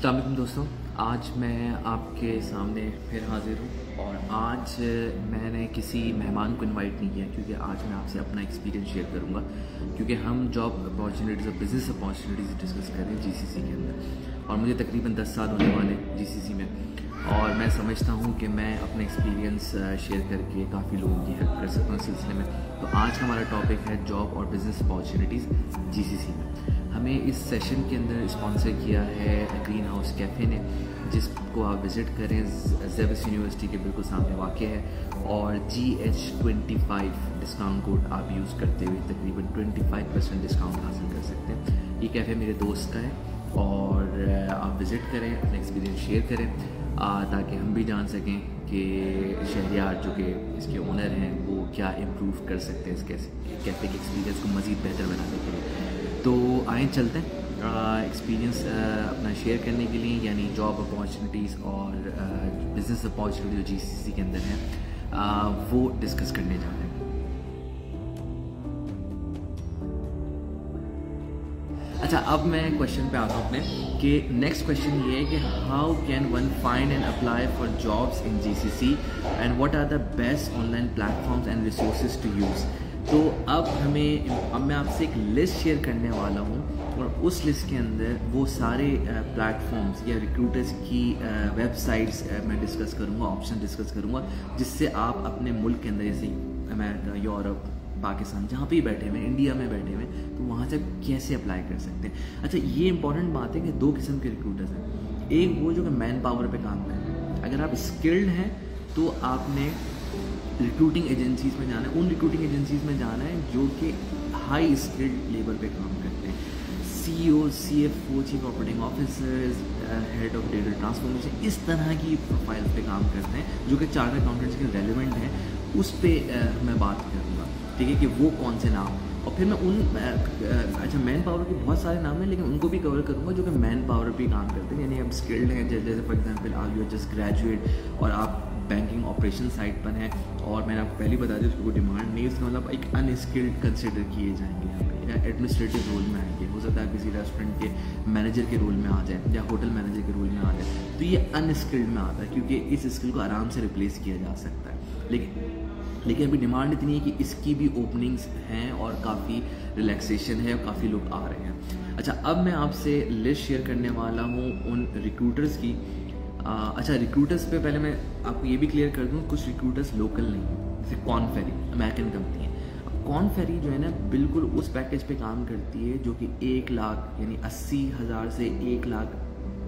अस्सलाम वालेकुम दोस्तों, आज मैं आपके सामने फिर हाज़िर हूँ और आज मैंने किसी मेहमान को इनवाइट नहीं किया क्योंकि आज मैं आपसे अपना एक्सपीरियंस शेयर करूँगा क्योंकि हम जॉब अपॉर्चुनिटीज़ और बिज़नेस अपॉर्चुनिटीज़ डिस्कस कर रहे हैं जीसीसी के अंदर और मुझे तकरीबन 10 साल होने वाले जीसीसी में और मैं समझता हूँ कि मैं अपना एक्सपीरियंस शेयर करके काफ़ी लोगों की हेल्प कर सकता हूँ इस सिलसिले में। तो आज का हमारा टॉपिक है जॉब और बिज़नेस अपॉर्चुनिटीज़ जीसीसी में। हमें इस सेशन के अंदर स्पॉन्सर किया है ग्रीन हाउस कैफ़े ने, जिसको आप विज़िट करें, ज़ेविस यूनिवर्सिटी के बिल्कुल सामने वाक़ है और GH25 डिस्काउंट कोड आप यूज़ करते हुए तकरीबन 25% डिस्काउंट हासिल कर सकते हैं। ये कैफ़े मेरे दोस्त का है और आप विज़िट करें, अपना एक्सपीरियंस शेयर करें ताकि हम भी जान सकें कि शहरियार जो कि इसके ओनर हैं वो क्या इम्प्रूव कर सकते हैं इस कैफ़े के एक्सपीरियंस को मज़ीद बेहतर बनाने के लिए। तो आए चलते हैं एक्सपीरियंस अपना शेयर करने के लिए, यानी जॉब अपॉर्चुनिटीज़ और बिज़नेस अपॉर्चुनिटी जो जीसीसी के अंदर है वो डिस्कस करने जा रहे हैं। अच्छा, अब मैं क्वेश्चन पे आता हूँ अपने कि नेक्स्ट क्वेश्चन ये है कि how can one find and apply for jobs in GCC and what are the best online platforms and resources to use. तो अब मैं आपसे एक लिस्ट शेयर करने वाला हूँ और उस लिस्ट के अंदर वो सारे प्लेटफॉर्म्स या रिक्रूटर्स की वेबसाइट्स मैं डिस्कस करूँगा, ऑप्शन डिस्कस करूँगा, जिससे आप अपने मुल्क के अंदर जैसे अमेरिका, यूरोप, पाकिस्तान, जहाँ पे बैठे हुए, इंडिया में बैठे हुए, तो वहाँ से कैसे अप्लाई कर सकते हैं। अच्छा, ये इंपॉर्टेंट बात है कि दो किस्म के रिक्रूटर्स हैं। एक वो जो कि मैन पावर पे काम कर रहे हैं। अगर आप स्किल्ड हैं तो आपने रिक्रूटिंग एजेंसीज़ में जाना है, उन रिक्रूटिंग एजेंसीज़ में जाना है जो कि हाई स्किल्ड लेबर पे काम करते हैं। CEO, CFO, chief operating officers, head of data transformation, इस तरह की प्रोफाइल पे काम करते हैं जो कि चार्टर्ड अकाउंटेंट्स के रेलिवेंट हैं। उस पर मैं बात करूँगा, ठीक है, कि वो कौन से नाम, और फिर मैं अच्छा मैन पावर के बहुत सारे नाम हैं लेकिन उनको भी कवर करूँगा जो कि मैन पावर पे काम करते हैं, यानी आप स्किल्ड हैं। जैसे फॉर एग्जांपल आप यू जस्ट ग्रेजुएट और आप बैंकिंग ऑपरेशन साइड पर हैं और मैंने आपको पहले बता दिया उसको कोई डिमांड नहीं है, उसका मतलब एक अनस्किल्ड कंसिडर किए जाएंगे यहाँ पे, या एडमिनिस्ट्रेटिव रोल में आएंगे। हो सकता है किसी रेस्टोरेंट के मैनेजर के रोल में आ जाए या होटल मैनेजर के रोल में आ जाए, तो ये अनस्किल्ड में आता है क्योंकि इस स्किल को आराम से रिप्लेस किया जा सकता है। लेकिन अभी डिमांड इतनी है कि इसकी भी ओपनिंग्स हैं और काफ़ी रिलैक्सेशन है और काफ़ी लोग आ रहे हैं। अच्छा, अब मैं आपसे लिस्ट शेयर करने वाला हूँ उन रिक्रूटर्स की। अच्छा, रिक्रूटर्स पे पहले मैं आपको ये भी क्लियर कर दूँ, कुछ रिक्रूटर्स लोकल नहीं हैं, जैसे कॉनफेरी अमेरिकन कंपनी है। अब कॉनफेरी जो है ना बिल्कुल उस पैकेज पे काम करती है जो कि 1 लाख यानी 80,000 से 1 लाख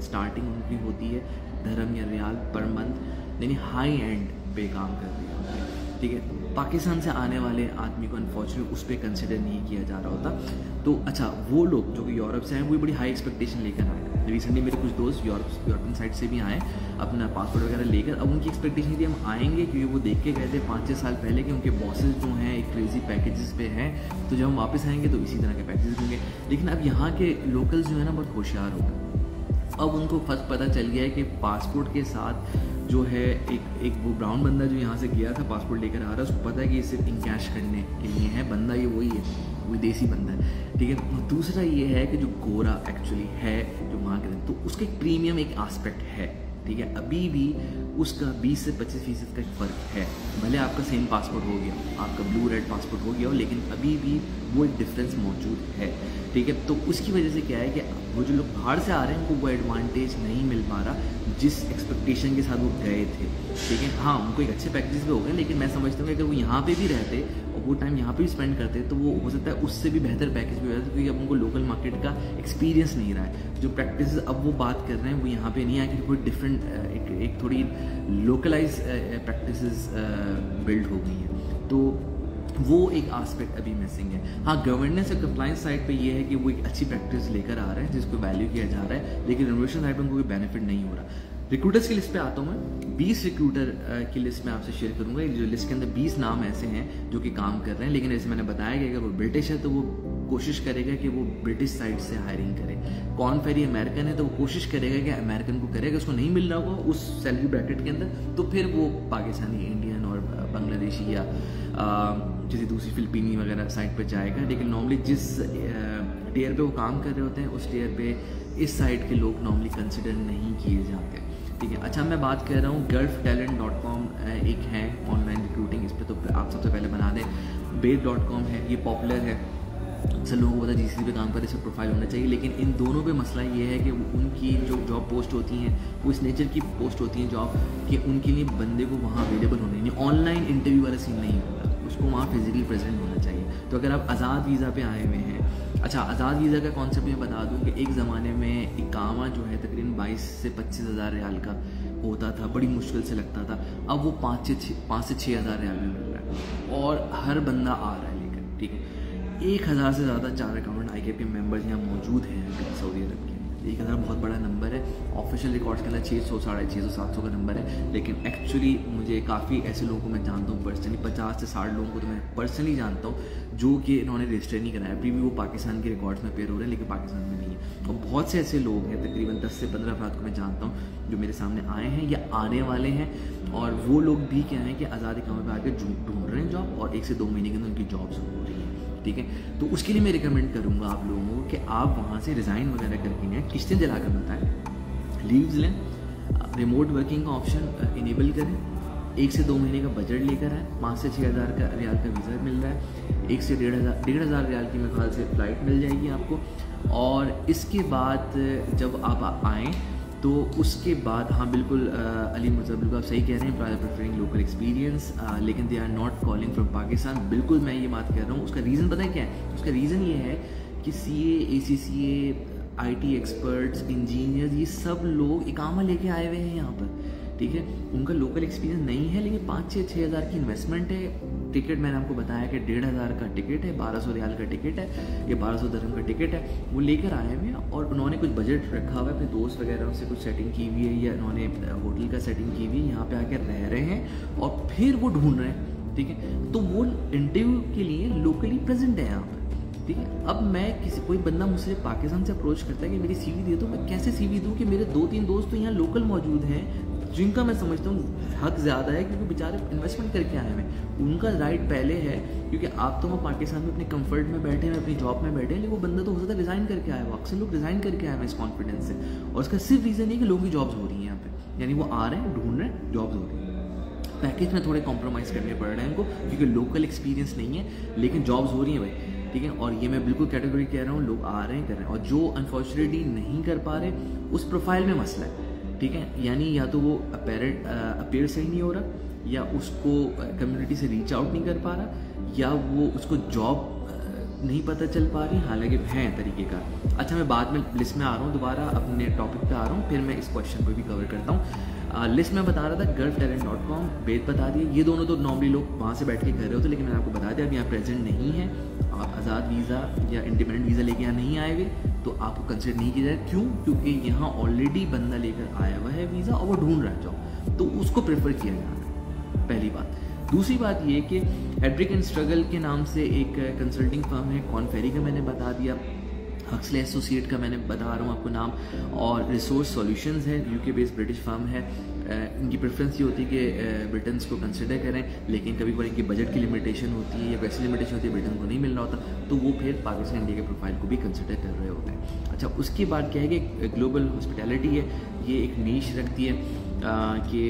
स्टार्टिंग उनकी होती है धर्म या रियाल पर मंथ, यानी हाई एंड पे काम कर रही है, ठीक है। पाकिस्तान से आने वाले आदमी को अनफॉर्चुनेटली उस पर कंसिडर नहीं किया जा रहा होता। तो अच्छा, वो लोग जो कि यूरोप से आए वो बड़ी हाई एक्सपेक्टेशन लेकर आए। रिसेंटली मेरे कुछ दोस्त यूरोपियन साइड से भी आए अपना पासपोर्ट वगैरह लेकर। अब उनकी एक्सपेक्टेशन थी हम आएंगे क्योंकि वो देख के गए थे 5-6 साल पहले कि उनके बॉसेस जो हैं एक क्रेजी पैकेजेस पे हैं, तो जब हम वापस आएंगे तो इसी तरह के पैकेजेस होंगे। लेकिन अब यहाँ के लोकल्स जो है ना बहुत होशियार हो गए। अब उनको फर्स्ट पता चल गया है कि पासपोर्ट के साथ जो है एक वो ब्राउन बंदा जो यहाँ से गया था पासपोर्ट लेकर आ रहा है, उसको पता है कि ये सिर्फ इनकैश करने के लिए है, बंदा ये वही है, वही देसी बंदा है, ठीक है। दूसरा ये है कि जो गोरा एक्चुअली है जो वहाँ के, तो उसका एक प्रीमियम एक एस्पेक्ट है, ठीक है। अभी भी उसका 20 से 25% का फ़र्क है। भले आपका सेम पासपोर्ट हो गया, आपका ब्लू रेड पासपोर्ट हो गया हो, लेकिन अभी भी वो एक डिफरेंस मौजूद है, ठीक है। तो उसकी वजह से क्या है कि वो जो लोग बाहर से आ रहे हैं उनको वो एडवांटेज नहीं मिल पा रहा जिस एक्सपेक्टेशन के साथ वो गए थे, ठीक है। हाँ, उनको एक अच्छे पैकेजेस भी हो गए, लेकिन मैं समझता हूँ कि अगर वो यहाँ पे भी रहते और वो टाइम यहाँ पे भी स्पेंड करते तो वो हो सकता है उससे भी बेहतर पैकेज भी हो जाता, क्योंकि अब उनको लोकल मार्केट का एक्सपीरियंस नहीं रहा है। जो प्रैक्टिस अब वो बात कर रहे हैं वो यहाँ पे नहीं आए कि कोई डिफरेंट एक थोड़ी लोकलाइज प्रैक्टिसेस बिल्ड हो गई हैं, तो वो एक आस्पेक्ट अभी मिसिंग है। हाँ, गवर्नेंस और कंप्लाइंस साइड पे ये है कि वो एक अच्छी प्रैक्टिस लेकर आ रहे हैं जिसको वैल्यू किया जा रहा है, लेकिन इनोवेशन साइड पर उनको कोई बेनिफिट नहीं हो रहा। रिक्रूटर्स की लिस्ट पे आता हूँ मैं। 20 रिक्रूटर की लिस्ट में आपसे शेयर करूँगा। जो लिस्ट के अंदर 20 नाम ऐसे हैं जो कि काम कर रहे हैं, लेकिन जैसे मैंने बताया कि अगर वो ब्रिटिश है तो वो कोशिश करेगा कि वो ब्रिटिश साइड से हायरिंग करे। कॉनफेरी अमेरिकन है तो वो कोशिश करेगा कि अमेरिकन को करेगा, उसको नहीं मिल रहा होगा उस सैलरी ब्रैकेट के अंदर तो फिर वो पाकिस्तानी, इंडियन और बांग्लादेशी या किसी दूसरी फिलिपीनी वगैरह साइड पर जाएगा। लेकिन नॉर्मली जिस टियर पे वो काम कर रहे होते हैं, उस टियर पे इस साइट के लोग नॉर्मली कंसिडर नहीं किए जाते, ठीक है। अच्छा, मैं बात कर रहा हूँ gulftalent.com एक है ऑनलाइन रिक्रूटिंग, इस पर तो आप सबसे पहले बना दें। Babe.com है, ये पॉपुलर है, अक्सर लोगों को पता है जीसीसी पे काम कर इस पर प्रोफाइल होना चाहिए, लेकिन इन दोनों पे मसला ये है कि उनकी जो जॉब पोस्ट होती हैं वो इस नेचर की पोस्ट होती हैं जॉब कि उनके लिए बंदे को वहाँ अवेलेबल होने नहीं, ऑनलाइन इंटरव्यू वाला सीन नहीं होगा, उसको वहाँ फिजिकली प्रेजेंट होना चाहिए। तो अगर आप आज़ाद वीज़ा पे आए हुए हैं, अच्छा आज़ाद वीज़ा का कॉन्सेप्ट मैं बता दूं कि एक ज़माने में इकामा जो है तकरीबन 22 से 25 हज़ार रियाल का होता था, बड़ी मुश्किल से लगता था, अब वो 5 से 6 हज़ार रियाल में मिल रहा है और हर बंदा आ रहा है लेकर, ठीक है। 1000 से ज़्यादा चार्ट अकाउंटेंट ICAP के मेंबर्स यहाँ मौजूद हैं सऊदी अरब के। 1000 बहुत बड़ा नंबर है, ऑफिशियल रिकॉर्ड्स के अंदर 600, 650, 700 का नंबर है, लेकिन एक्चुअली मुझे काफ़ी ऐसे लोगों को मैं जानता हूँ पर्सनली, 50 से 60 लोगों को तो मैं पर्सनली जानता हूँ जो कि इन्होंने रजिस्टर नहीं कराया, अभी भी वो पाकिस्तान के रिकॉर्ड्स में पेयर हो रहे हैं लेकिन पाकिस्तान में नहीं है। और बहुत से ऐसे लोग हैं, तकरीबन 10 से 15 अफराद को मैं जानता हूँ जो मेरे सामने आए हैं या आने वाले हैं, और वो लोग भी क्या हैं कि आज़ादी कामों पर आकर ढूंढ रहे हैं जॉब और 1 से 2 महीने के अंदर उनकी जॉब्स हो रही है, ठीक है। तो उसके लिए मैं रिकमेंड करूँगा आप लोगों को कि आप वहाँ से रिज़ाइन वगैरह करके आएँ, किस्तें जलाकर बताएं, लीव्स लें, रिमोट वर्किंग का ऑप्शन इनेबल करें, 1 से 2 महीने का बजट लेकर आएँ, 5 से 6 हज़ार का रियाल का वीज़ा मिल रहा है, 1 से 1.5 हज़ार रियाल की मेरे ख्याल से फ़्लाइट मिल जाएगी आपको। और इसके बाद जब आप आएँ तो उसके बाद हाँ बिल्कुल अली मुर्तज़ा, बिल्कुल आप सही कह रहे हैं, प्रेफरिंग लोकल एक्सपीरियंस, लेकिन they are not calling from Pakistan. बिल्कुल मैं ये बात कह रहा हूँ, उसका रीज़न पता है क्या है? उसका रीज़न ये है कि CA, ACCA, IT experts, engineers, ये सब लोग इकामा लेके आए हुए हैं यहाँ पर, ठीक है। उनका लोकल एक्सपीरियंस नहीं है, लेकिन 5 से 6 हज़ार की इन्वेस्टमेंट है। टिकट मैंने आपको बताया कि 1,500 का टिकट है, 1200 रियाल का टिकट है, ये 1200 दिरहम का टिकट है, वो लेकर आए हुए हैं और उन्होंने कुछ बजट रखा हुआ है, अपने दोस्त वगैरह से कुछ सेटिंग की हुई है या उन्होंने होटल का सेटिंग की हुई है, यहाँ पे आकर रह रहे हैं और फिर वो ढूंढ रहे हैं, ठीक है। तो वो इंटरव्यू के लिए लोकली प्रेजेंट है यहाँ पर, ठीक है। अब मैं कोई बंदा मुझसे पाकिस्तान से अप्रोच करता है कि मेरी CV दे दो, मैं कैसे CV दूँ कि मेरे 2-3 दोस्त तो यहाँ लोकल मौजूद हैं जिनका मैं समझता हूँ हक ज़्यादा है, क्योंकि बेचारे इन्वेस्टमेंट करके आए हैं, उनका राइट पहले है, क्योंकि आप तो वो पाकिस्तान में अपने कंफर्ट में बैठे हैं, अपनी जॉब में बैठे हैं, लेकिन वो बंदा तो हो सकता है रिज़ाइन करके आया हो, अक्सर लोग रिज़ाइन करके आए हैं इस कॉन्फिडेंस से, और उसका सिर्फ रीज़न ये कि लोगों की जॉब्स हो रही हैं यहाँ पे, यानी वो आ रहे हैं, ढूंढ रहे हैं, जॉब्स हो रही हैं। पैकेज में थोड़े कॉम्प्रोमाइज़ करने पड़ रहे हैं उनको, क्योंकि लोकल एक्सपीरियंस नहीं है, लेकिन जॉब्स हो रही हैं भाई, ठीक है। और ये मैं बिल्कुल कैटेगरी कह रहा हूँ, लोग आ रहे हैं, कर रहे हैं, और जो अनफॉर्चुनेटली नहीं कर पा रहे उस प्रोफाइल में मसला है, ठीक है। यानी या तो वो अपीयर सही नहीं हो रहा, या उसको कम्युनिटी से रीच आउट नहीं कर पा रहा, या वो उसको जॉब नहीं पता चल पा रही, हालांकि है तरीके का। अच्छा, मैं बाद में लिस्ट में आ रहा हूँ, दोबारा अपने टॉपिक पे आ रहा हूँ, फिर मैं इस क्वेश्चन को भी कवर करता हूँ। लिस्ट में बता रहा था gulftalent.com, बेद बता दिए, ये दोनों तो नॉर्मली लोग वहाँ से बैठ के कर रहे होते, लेकिन मैंने आपको बता दिया अब यहाँ प्रेजेंट नहीं है, आप आज़ाद वीज़ा या इंडिपेंडेंट वीज़ा लेके यहाँ नहीं आए हुए तो आपको कंसिडर नहीं किया जाए। क्यों? क्योंकि यहाँ ऑलरेडी बंदा लेकर आया हुआ है वीज़ा और वो ढूंढ रहा है जॉब, तो उसको प्रेफर किया जा रहा है, पहली बात। दूसरी बात ये कि हेड्रिक एंड स्ट्रगल के नाम से एक कंसल्टिंग फर्म है, कॉर्न फेरी का मैंने बता दिया, हक्सले एसोसिएट का मैंने बता रहा हूँ आपको नाम, और रिसोर्स सॉल्यूशंस है, UK बेस्ड ब्रिटिश फर्म है। इनकी प्रेफरेंस ये होती है कि ब्रिटेन्स को कंसिडर करें, लेकिन कभी कभी इनकी बजट की लिमिटेशन होती है या वैसी लिमिटेशन होती है ब्रिटेन को नहीं मिल रहा होता, तो वो फिर पाकिस्तान इंडिया के प्रोफाइल को भी कंसिडर कर रहे होते हैं। अच्छा, उसके बाद क्या है कि ग्लोबल हॉस्पिटैलिटी है, ये एक नीश रखती है कि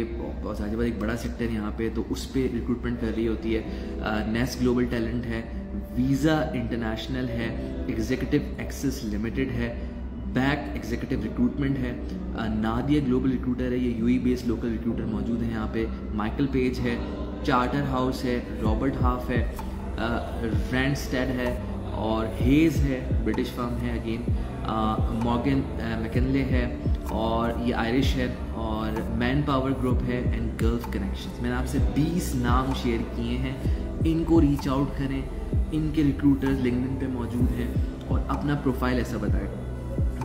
साजिबाद एक बड़ा सेक्टर यहाँ पे, तो उस पर रिक्रूटमेंट कर रही होती है। नेस्ट ग्लोबल टैलेंट है, वीज़ा इंटरनेशनल है, एग्जीक्यूटिव एक्सेस लिमिटेड है, बैक एग्जीक्यूटिव रिक्रूटमेंट है, नादिया ग्लोबल रिक्रूटर है, ये UAE बेस्ड लोकल रिक्रूटर मौजूद है यहाँ पे, माइकल पेज है, चार्टर हाउस है, रॉबर्ट हाफ है, रैंडस्टेड है, और हेज है, ब्रिटिश फर्म है अगेन, मॉर्गन मैकिनले है, और ये आयरिश है, और मैन पावर ग्रुप है, एंड गल्फ कनेक्शंस। मैंने आपसे 20 नाम शेयर किए हैं, इनको रीच आउट करें, इनके रिक्रूटर्स लिंक्डइन पे मौजूद हैं, और अपना प्रोफाइल ऐसा बताएं।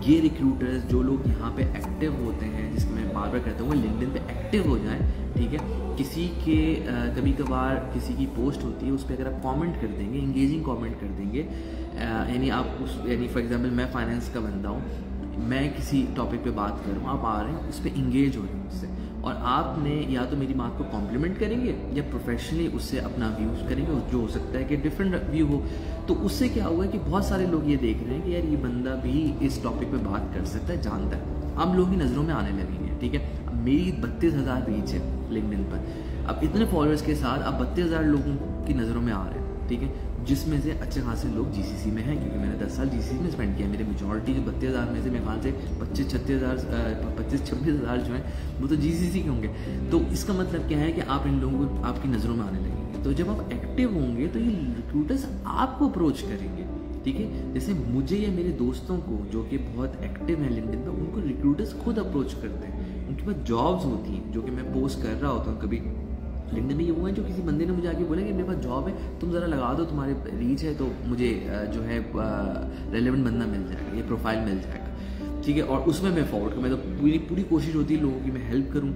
ये रिक्रूटर्स जो लोग यहाँ पे एक्टिव होते हैं, जिसको मैं बार बार कहता हूँ लिंक्डइन पे एक्टिव हो जाएं, ठीक है। किसी के कभी कभार किसी की पोस्ट होती है, उस पर अगर आप कमेंट कर देंगे, इंगेजिंग कमेंट कर देंगे, यानी आप उस, यानी फॉर एग्जांपल मैं फाइनेंस का बंदा हूँ, मैं किसी टॉपिक पे बात कर रहा हूँ, आप आ रहे हैं, उस पर इंगेज हो रहे हैं मुझसे, और आपने या तो मेरी बात को कॉम्प्लीमेंट करेंगे या प्रोफेशनली उससे अपना व्यूज करेंगे, जो हो सकता है कि डिफरेंट व्यू हो। तो उससे क्या हुआ है कि बहुत सारे लोग ये देख रहे हैं कि यार ये बंदा भी इस टॉपिक पे बात कर सकता है, जानता है, अब लोगों की नज़रों में आने लगेंगे। ठीक है, अब मेरी 32,000 रीच है लिंक्डइन पर, अब इतने फॉलोअर्स के साथ अब 32,000 लोगों की नज़रों में आ रहे हैं। ठीक है, जिसमें से अच्छे खासे लोग जीसीसी में हैं, क्योंकि मैंने 10 साल जीसीसी में स्पेंड किया। मेरे मेजॉरिटी जो 32,000 में से मेरे ख्याल से 25-26,000 जो हैं वो तो जीसीसी के होंगे। तो इसका मतलब क्या है कि आप इन लोगों को आपकी नज़रों में आने लगेंगे। तो जब आप एक्टिव होंगे तो ये रिक्रूटर्स आपको अप्रोच करेंगे। ठीक है, जैसे मुझे या मेरे दोस्तों को जो कि बहुत एक्टिव हैं लिंक्डइन पर, उनको रिक्रूटर्स खुद अप्रोच करते हैं। उनके पास जॉब्स होती हैं जो कि मैं पोस्ट कर रहा होता हूँ कभी लिंक्डइन में। ये वो है जो किसी बंदे ने मुझे आके बोला कि मेरे पास जॉब है, तुम ज़रा लगा दो, तुम्हारे रीच है तो मुझे जो है रेलेवेंट बंदा मिल जाएगा, ये प्रोफाइल मिल जाएगा। ठीक है, और उसमें मैं फॉरवर्ड करूँ, मैं तो पूरी कोशिश होती है लोगों की मैं हेल्प करूँ।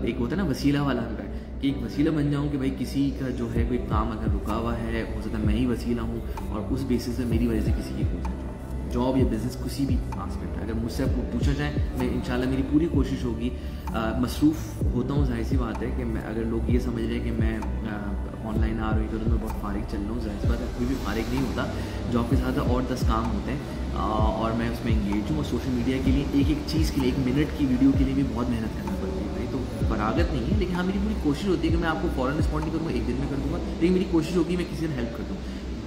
एक होता है ना वसीला वाला होता है कि एक वसीला बन जाऊँ कि भाई किसी का जो है कोई काम अगर रुका हुआ है, हो सकता है मैं ही वसीला हूँ और उस बेसिस पे मेरी वजह से किसी की हो जाए जॉब या बिज़नेस, किसी भी आस्पेक्ट। अगर मुझसे आपको पूछा जाए, मैं इंशाल्लाह मेरी पूरी कोशिश होगी। मसरूफ़ होता हूँ, जाहिर सी बात है कि मैं, अगर लोग ये समझ रहे हैं कि मैं ऑनलाइन आ रही तो मैं बहुत फारिग चल रहा हूँ, जाहिर सी बात है कोई भी फारिग नहीं होता। जॉब के साथ और 10 काम होते हैं और मैं उसमें इंगेज हूँ। और सोशल मीडिया के लिए एक चीज़ के लिए, 1 मिनट की वीडियो के लिए भी बहुत मेहनत करना पड़ती है। तो फरागत नहीं है, लेकिन हाँ मेरी पूरी कोशिश होती है कि मैं आपको फ़ौरन रिस्पॉन्ड नहीं करूँगा, 1 दिन में कर दूँगा, लेकिन मेरी कोशिश होगी मैं किसी दिन हेल्प कर दूँ।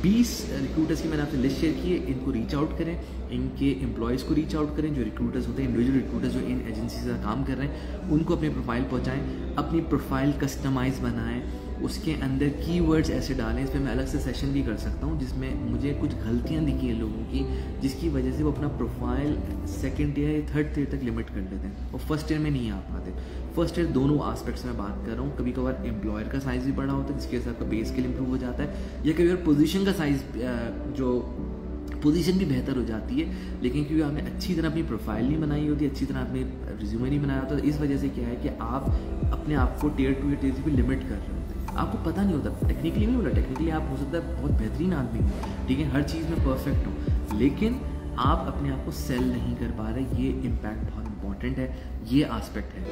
20 रिक्रूटर्स की मैंने आपसे लिस्ट शेयर की है, इनको रीच आउट करें, इनके एम्प्लॉयज़ को रीच आउट करें, जो रिक्रूटर्स होते हैं, इंडिविजुअल रिक्रूटर्स जो इन एजेंसी से काम कर रहे हैं, उनको अपनी प्रोफाइल पहुंचाएं, अपनी प्रोफाइल कस्टमाइज़ बनाएं, उसके अंदर कीवर्ड्स ऐसे डालें। इस पर मैं अलग से सेशन भी कर सकता हूँ जिसमें मुझे कुछ गलतियाँ दिखी हैं लोगों की, जिसकी वजह से वो अपना प्रोफाइल 2nd ईयर या 3rd ईयर तक लिमिट कर देते हैं और 1st ईयर में नहीं आ पाते। 1st ईयर दोनों आस्पेक्ट्स में बात कर रहा हूँ। कभी कभार एम्प्लॉयर का साइज़ भी बड़ा होता है जिसके हिसाब का पे स्केल इंप्रूव हो जाता है, या कभी कभार पोजीशन का साइज़ जो पोजीशन भी बेहतर हो जाती है, लेकिन क्योंकि आपने अच्छी तरह अपनी प्रोफाइल नहीं बनाई होती, अच्छी तरह आपने रिज्यूमे नहीं बनाया होता, तो इस वजह से क्या है कि आप अपने आप को Tier 2 या Tier 3 पे लिमिट कर रहे होते हैं। आपको पता नहीं होता, टेक्निकली नहीं बोला, टेक्निकली आप हो सकता है बहुत बेहतरीन आदमी हो, ठीक है, हर चीज़ में परफेक्ट हो, लेकिन आप अपने आप को सेल नहीं कर पा रहे। ये इम्पैक्ट बहुत इंपॉर्टेंट है, ये आस्पेक्ट है।